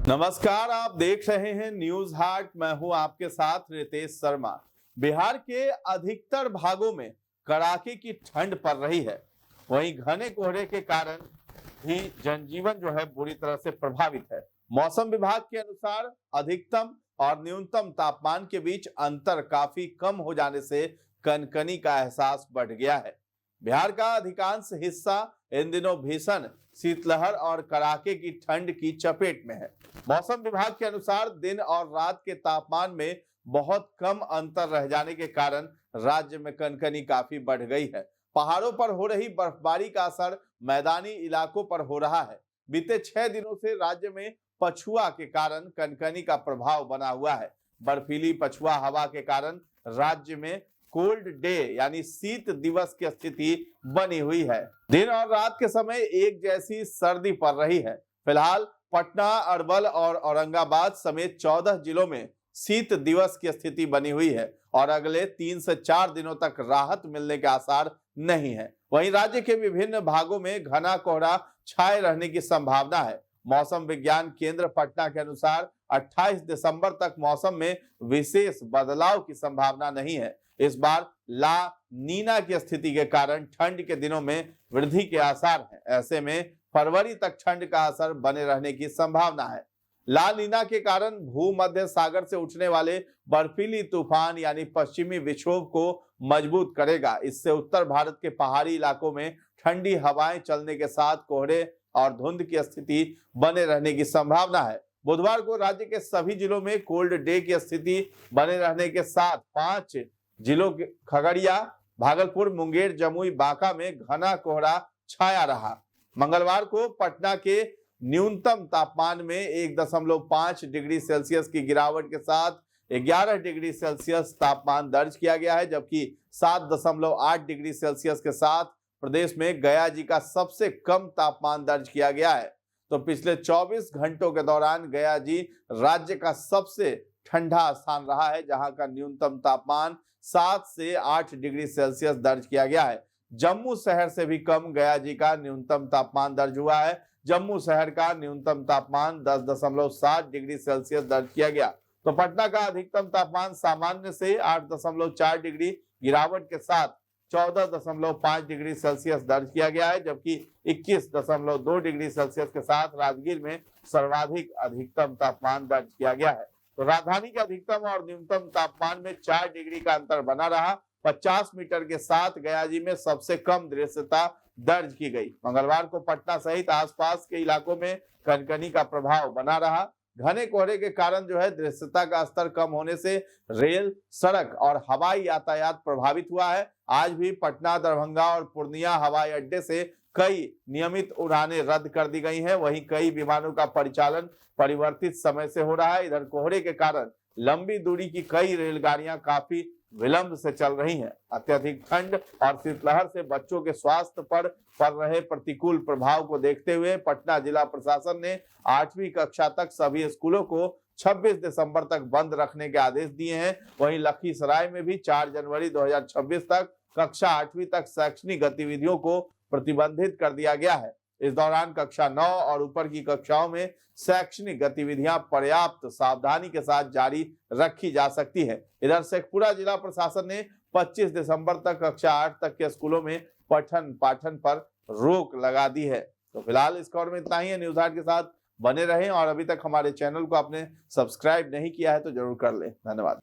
नमस्कार, आप देख रहे हैं न्यूज हाट। मैं हूं आपके साथ रितेश शर्मा। बिहार के अधिकतर भागों में कड़ाके की ठंड पड़ रही है। वहीं घने कोहरे के कारण भी जनजीवन जो है बुरी तरह से प्रभावित है। मौसम विभाग के अनुसार अधिकतम और न्यूनतम तापमान के बीच अंतर काफी कम हो जाने से कनकनी का एहसास बढ़ गया है। बिहार का अधिकांश हिस्सा इन दिनों भीषण शीतलहर और कड़ाके की ठंड की चपेट में है। मौसम विभाग के अनुसार दिन और रात के तापमान में बहुत कम अंतर रह जाने के कारण राज्य में कनकनी काफी बढ़ गई है। पहाड़ों पर हो रही बर्फबारी का असर मैदानी इलाकों पर हो रहा है। बीते 6 दिनों से राज्य में पछुआ के कारण कनकनी का प्रभाव बना हुआ है। बर्फीली पछुआ हवा के कारण राज्य में कोल्ड डे यानी शीत दिवस की स्थिति बनी हुई है। दिन और रात के समय एक जैसी सर्दी पड़ रही है। फिलहाल पटना, अरवल और औरंगाबाद समेत 14 जिलों में शीत दिवस की स्थिति बनी हुई है और अगले 3 से 4 दिनों तक राहत मिलने के आसार नहीं है। वहीं राज्य के विभिन्न भागों में घना कोहरा छाए रहने की संभावना है। मौसम विज्ञान केंद्र पटना के अनुसार 28 दिसंबर तक मौसम में विशेष बदलाव की संभावना नहीं है। इस बार ला नीना की स्थिति के कारण ठंड के दिनों में वृद्धि के आसार हैं। ऐसे में फरवरी तक ठंड का असर बने रहने की संभावना है। ला नीना के कारण भूमध्य सागर से उठने वाले बर्फीली तूफान यानी पश्चिमी विक्षोभ को मजबूत करेगा। इससे उत्तर भारत के पहाड़ी इलाकों में ठंडी हवाएं चलने के साथ कोहरे और धुंध की स्थिति बने रहने की संभावना है। बुधवार को राज्य के सभी जिलों में कोल्ड डे की स्थिति बने रहने के साथ 5 जिलों के खगड़िया, भागलपुर, मुंगेर, जमुई, बांका में घना कोहरा छाया रहा। मंगलवार को पटना के न्यूनतम तापमान में 1.5 डिग्री सेल्सियस की गिरावट के साथ 11 डिग्री सेल्सियस तापमान दर्ज किया गया है, जबकि 7.8 डिग्री सेल्सियस के साथ प्रदेश में गया जी का सबसे कम तापमान दर्ज किया गया है। तो पिछले 24 घंटों के दौरान गया जी राज्य का सबसे ठंडा स्थान रहा है, जहां का न्यूनतम तापमान 7 से 8 डिग्री सेल्सियस दर्ज किया गया है। जम्मू शहर से भी कम गया जी का न्यूनतम तापमान दर्ज हुआ है। जम्मू शहर का न्यूनतम तापमान 10.7 डिग्री सेल्सियस दर्ज किया गया। तो पटना का अधिकतम तापमान सामान्य से 8.4 डिग्री गिरावट के साथ 14.5 डिग्री सेल्सियस दर्ज किया गया है, जबकि 21.2 डिग्री सेल्सियस के साथ राजगीर में सर्वाधिक अधिकतम तापमान दर्ज किया गया है। तो राजधानी के अधिकतम और न्यूनतम तापमान में 4 डिग्री का अंतर बना रहा। 50 मीटर के साथ गया जी में सबसे कम दृश्यता दर्ज की गई। मंगलवार को पटना सहित आसपास के इलाकों में कनकनी का प्रभाव बना रहा। घने कोहरे के कारण जो है दृश्यता का स्तर कम होने से रेल, सड़क और हवाई यातायात प्रभावित हुआ है। आज भी पटना, दरभंगा और पूर्णिया हवाई अड्डे से कई नियमित उड़ानें रद्द कर दी गई हैं। वहीं कई विमानों का परिचालन परिवर्तित समय से हो रहा है। इधर कोहरे के कारण लंबी दूरी की कई रेलगाड़ियां काफी विलंब से चल रही हैं। अत्यधिक ठंड और शीतलहर से बच्चों के स्वास्थ्य पर पड़ रहे प्रतिकूल प्रभाव को देखते हुए पटना जिला प्रशासन ने 8वीं कक्षा तक सभी स्कूलों को 26 दिसंबर तक बंद रखने के आदेश दिए हैं। वहीं लखीसराय में भी 4 जनवरी 2026 तक कक्षा 8वीं तक शैक्षणिक गतिविधियों को प्रतिबंधित कर दिया गया है। इस दौरान कक्षा 9 और ऊपर की कक्षाओं में शैक्षणिक गतिविधियां पर्याप्त सावधानी के साथ जारी रखी जा सकती है। इधर शेखपुरा जिला प्रशासन ने 25 दिसंबर तक कक्षा 8 तक के स्कूलों में पठन पाठन पर रोक लगा दी है। तो फिलहाल इस खबर में इतना ही है। न्यूज हाट के साथ बने रहें और अभी तक हमारे चैनल को आपने सब्सक्राइब नहीं किया है तो जरूर कर लें। धन्यवाद।